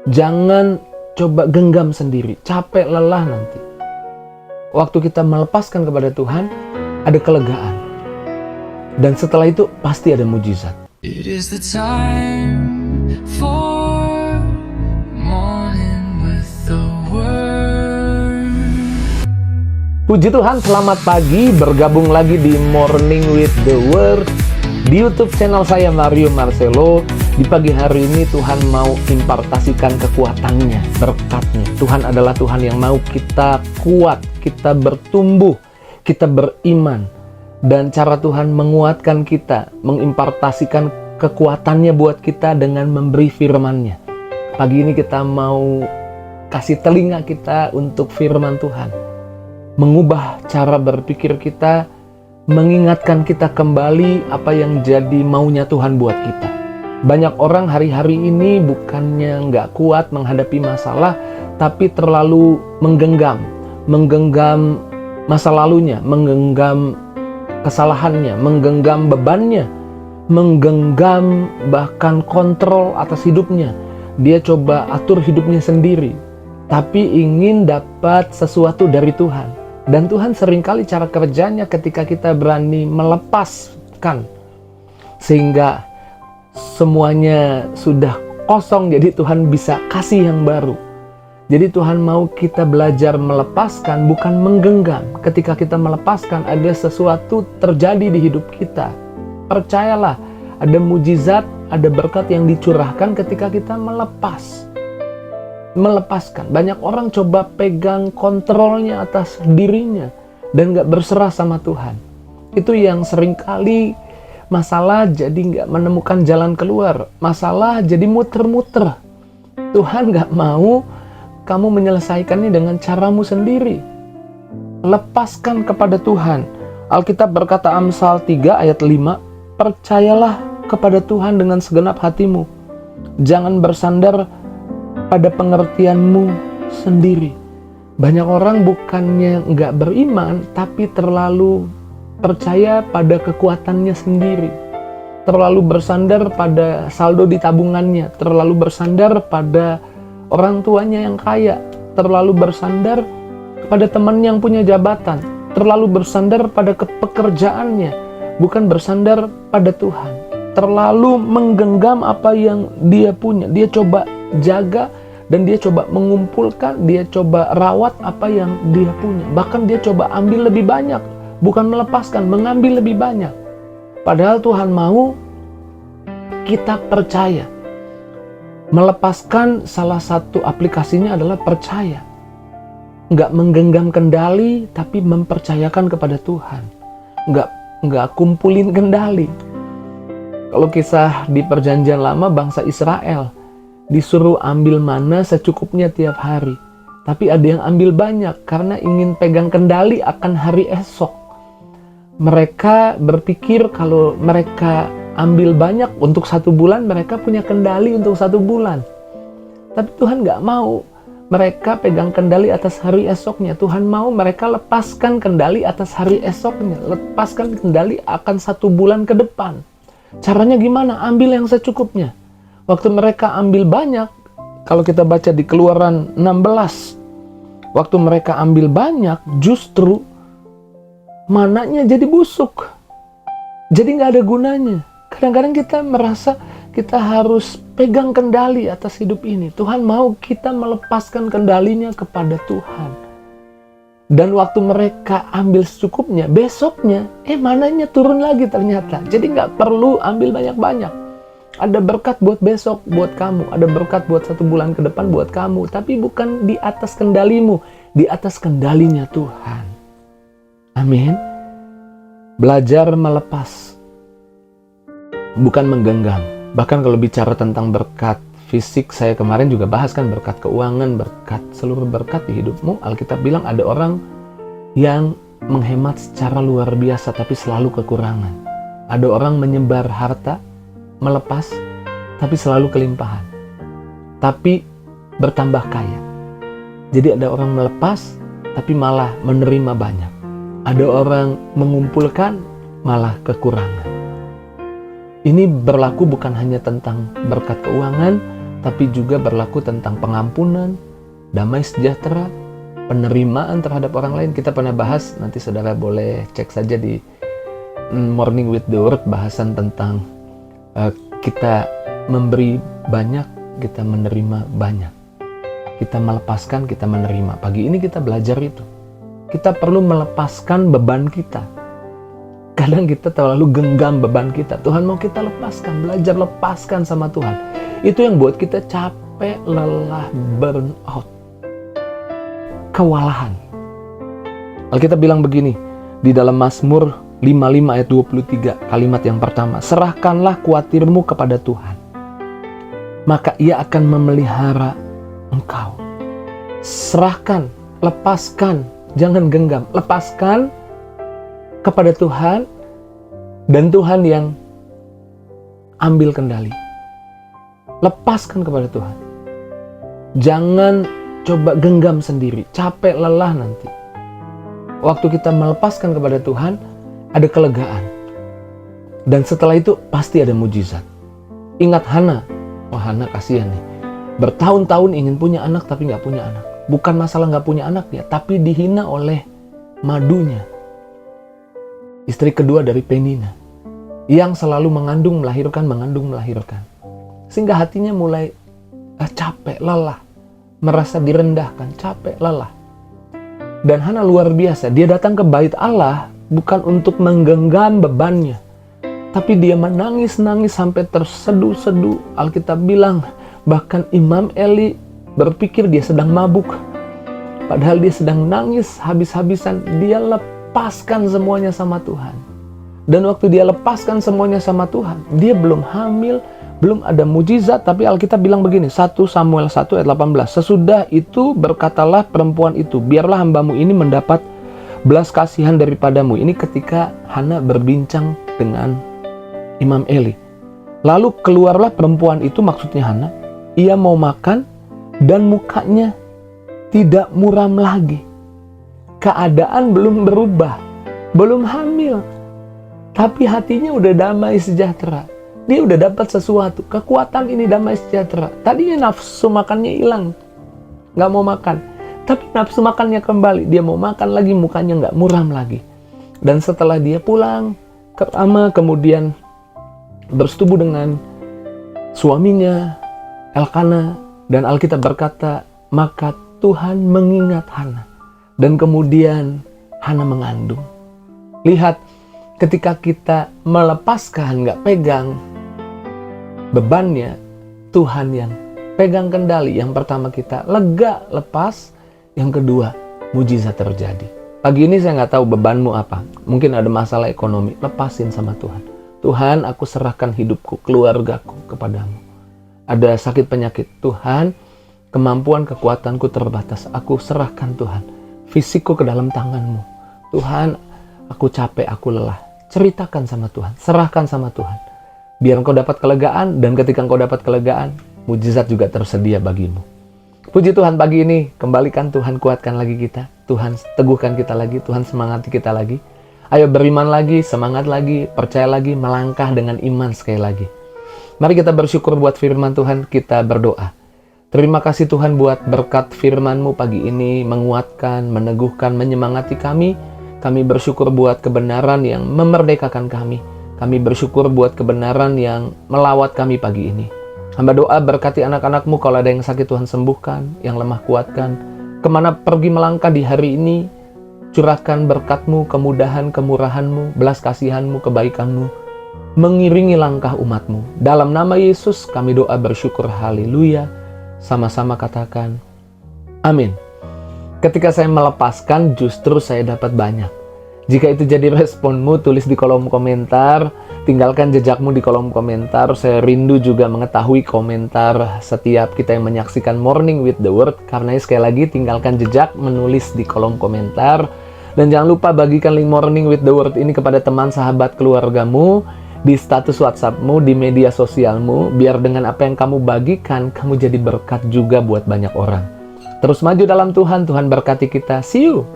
Jangan coba genggam sendiri, capek lelah nanti. Waktu kita melepaskan kepada Tuhan, ada kelegaan. Dan setelah itu pasti ada mujizat. It is the time for morning with the word. Puji Tuhan, selamat pagi, bergabung lagi di Morning with the Word di YouTube channel saya Mario Marcelo. Di pagi hari ini Tuhan mau impartasikan kekuatannya, berkatnya. Tuhan adalah Tuhan yang mau kita kuat, kita bertumbuh, kita beriman. Dan cara Tuhan menguatkan kita, mengimpartasikan kekuatannya buat kita dengan memberi firman-Nya. Pagi ini kita mau kasih telinga kita untuk firman Tuhan. Mengubah cara berpikir kita, mengingatkan kita kembali apa yang jadi maunya Tuhan buat kita. Banyak orang hari-hari ini bukannya nggak kuat menghadapi masalah, tapi terlalu menggenggam masa lalunya, menggenggam kesalahannya, menggenggam bebannya, menggenggam bahkan kontrol atas hidupnya. Dia coba atur hidupnya sendiri, tapi ingin dapat sesuatu dari Tuhan. Dan Tuhan seringkali cara kerjanya ketika kita berani melepaskan, sehingga semuanya sudah kosong, jadi Tuhan bisa kasih yang baru. Jadi Tuhan mau kita belajar melepaskan, bukan menggenggam. Ketika kita melepaskan, ada sesuatu terjadi di hidup kita. Percayalah, ada mujizat, ada berkat yang dicurahkan ketika kita melepaskan. Banyak orang coba pegang kontrolnya atas dirinya dan gak berserah sama Tuhan. Itu yang seringkali masalah jadi gak menemukan jalan keluar. Masalah jadi muter-muter. Tuhan gak mau kamu menyelesaikannya dengan caramu sendiri. Lepaskan kepada Tuhan. Alkitab berkata Amsal 3 ayat 5, percayalah kepada Tuhan dengan segenap hatimu. Jangan bersandar pada pengertianmu sendiri. Banyak orang bukannya nggak beriman, tapi terlalu percaya pada kekuatannya sendiri. Terlalu bersandar pada saldo di tabungannya. Terlalu bersandar pada orang tuanya yang kaya, terlalu bersandar pada teman yang punya jabatan, terlalu bersandar pada pekerjaannya, bukan bersandar pada Tuhan. Terlalu menggenggam apa yang dia punya, dia coba jaga dan dia coba mengumpulkan, dia coba rawat apa yang dia punya. Bahkan dia coba ambil lebih banyak, bukan melepaskan, mengambil lebih banyak. Padahal Tuhan mau kita percaya. Melepaskan salah satu aplikasinya adalah percaya. Nggak menggenggam kendali, tapi mempercayakan kepada Tuhan. Nggak kumpulin kendali. Kalau kisah di perjanjian lama, bangsa Israel disuruh ambil mana secukupnya tiap hari. Tapi ada yang ambil banyak karena ingin pegang kendali akan hari esok. Mereka berpikir kalau mereka ambil banyak untuk 1 bulan, mereka punya kendali untuk 1 bulan. Tapi Tuhan gak mau mereka pegang kendali atas hari esoknya. Tuhan mau mereka lepaskan kendali atas hari esoknya. Lepaskan kendali akan 1 bulan ke depan. Caranya gimana? Ambil yang secukupnya. Waktu mereka ambil banyak, kalau kita baca di Keluaran 16, waktu mereka ambil banyak, justru mananya jadi busuk. Jadi gak ada gunanya. Kadang-kadang kita merasa kita harus pegang kendali atas hidup ini. Tuhan mau kita melepaskan kendalinya kepada Tuhan. Dan waktu mereka ambil secukupnya, besoknya, mananya turun lagi ternyata. Jadi nggak perlu ambil banyak-banyak. Ada berkat buat besok, buat kamu. Ada berkat buat 1 bulan ke depan buat kamu. Tapi bukan di atas kendalimu, di atas kendalinya Tuhan. Amin. Belajar melepas, bukan menggenggam. Bahkan kalau bicara tentang berkat fisik, saya kemarin juga bahas kan berkat keuangan, berkat seluruh berkat di hidupmu. Alkitab bilang ada orang yang menghemat secara luar biasa tapi selalu kekurangan. Ada orang menyebar harta, melepas, tapi selalu kelimpahan. Tapi bertambah kaya. Jadi ada orang melepas, tapi malah menerima banyak. Ada orang mengumpulkan, malah kekurangan. Ini berlaku bukan hanya tentang berkat keuangan, tapi juga berlaku tentang pengampunan, damai sejahtera, penerimaan terhadap orang lain. Kita pernah bahas, nanti saudara boleh cek saja di Morning with the Word, bahasan tentang kita memberi banyak, kita menerima banyak. Kita melepaskan, kita menerima. Pagi ini kita belajar itu. Kita perlu melepaskan beban kita. Kadang kita terlalu genggam beban kita. Tuhan mau kita lepaskan, belajar lepaskan sama Tuhan. Itu yang buat kita capek, lelah, burn out, kewalahan. Alkitab bilang begini, di dalam Mazmur 55 ayat 23, kalimat yang pertama, serahkanlah kuatirmu kepada Tuhan, maka Ia akan memelihara engkau. Serahkan, lepaskan, jangan genggam. Lepaskan kepada Tuhan, dan Tuhan yang ambil kendali. Lepaskan kepada Tuhan. Jangan coba genggam sendiri, capek, lelah nanti. Waktu kita melepaskan kepada Tuhan, ada kelegaan. Dan setelah itu pasti ada mujizat. Ingat Hana. Wah, Hana kasihan nih. Bertahun-tahun ingin punya anak tapi gak punya anak. Bukan masalah gak punya anaknya, tapi dihina oleh madunya. Istri kedua dari Penina, yang selalu mengandung, melahirkan. Sehingga hatinya mulai capek, lelah. Merasa direndahkan, capek, lelah. Dan Hana luar biasa, dia datang ke bait Allah bukan untuk menggenggam bebannya, tapi dia menangis-nangis sampai terseduh-seduh. Alkitab bilang, bahkan Imam Eli berpikir dia sedang mabuk. Padahal dia sedang nangis habis-habisan. Dia lepaskan semuanya sama Tuhan. Dan waktu dia lepaskan semuanya sama Tuhan, dia belum hamil, belum ada mujizat, tapi Alkitab bilang begini, 1 Samuel 1 ayat 18, sesudah itu berkatalah perempuan itu, biarlah hambamu ini mendapat belas kasihan daripadamu. Ini ketika Hana berbincang dengan Imam Eli. Lalu keluarlah perempuan itu, maksudnya Hana, ia mau makan dan mukanya tidak muram lagi. Keadaan belum berubah, belum hamil, tapi hatinya udah damai sejahtera. Dia udah dapat sesuatu, kekuatan ini damai sejahtera. Tadinya nafsu makannya hilang, gak mau makan. Tapi nafsu makannya kembali, dia mau makan lagi, mukanya gak muram lagi. Dan setelah dia pulang ke Rama, kemudian bersetubuh dengan suaminya, Elkana, dan Alkitab berkata, maka Tuhan mengingat Hana. Dan kemudian Hana mengandung. Lihat, ketika kita melepaskan, gak pegang bebannya, Tuhan yang pegang kendali. Yang pertama kita lega, lepas. Yang kedua, mujizat terjadi. Pagi ini saya nggak tahu bebanmu apa. Mungkin ada masalah ekonomi, lepasin sama Tuhan. Tuhan, aku serahkan hidupku, keluargaku kepadamu. Ada sakit penyakit, Tuhan, kemampuan kekuatanku terbatas. Aku serahkan Tuhan, fisikku ke dalam tanganmu. Tuhan, aku capek, aku lelah. Ceritakan sama Tuhan, serahkan sama Tuhan. Biar engkau dapat kelegaan, dan ketika engkau dapat kelegaan, mujizat juga tersedia bagimu. Puji Tuhan, pagi ini, kembalikan Tuhan, kuatkan lagi kita. Tuhan teguhkan kita lagi, Tuhan semangati kita lagi. Ayo beriman lagi, semangat lagi, percaya lagi, melangkah dengan iman sekali lagi. Mari kita bersyukur buat firman Tuhan, kita berdoa. Terima kasih Tuhan buat berkat firman-Mu pagi ini, menguatkan, meneguhkan, menyemangati kami. Kami bersyukur buat kebenaran yang memerdekakan kami. Kami bersyukur buat kebenaran yang melawat kami pagi ini. Hamba doa berkati anak-anak-Mu, kalau ada yang sakit Tuhan sembuhkan, yang lemah kuatkan. Kemana pergi melangkah di hari ini, curahkan berkat-Mu, kemudahan, kemurahan-Mu, belas kasihan-Mu, kebaikan-Mu, mengiringi langkah umat-Mu. Dalam nama Yesus kami doa bersyukur, haleluya. Sama-sama katakan, amin. Ketika saya melepaskan, justru saya dapat banyak. Jika itu jadi responmu, tulis di kolom komentar. Tinggalkan jejakmu di kolom komentar. Saya rindu juga mengetahui komentar setiap kita yang menyaksikan Morning with the Word. Karena sekali lagi, tinggalkan jejak, menulis di kolom komentar. Dan jangan lupa bagikan link Morning with the Word ini kepada teman, sahabat, keluargamu, di status WhatsAppmu, di media sosialmu. Biar dengan apa yang kamu bagikan, kamu jadi berkat juga buat banyak orang. Terus maju dalam Tuhan, Tuhan berkati kita. See you!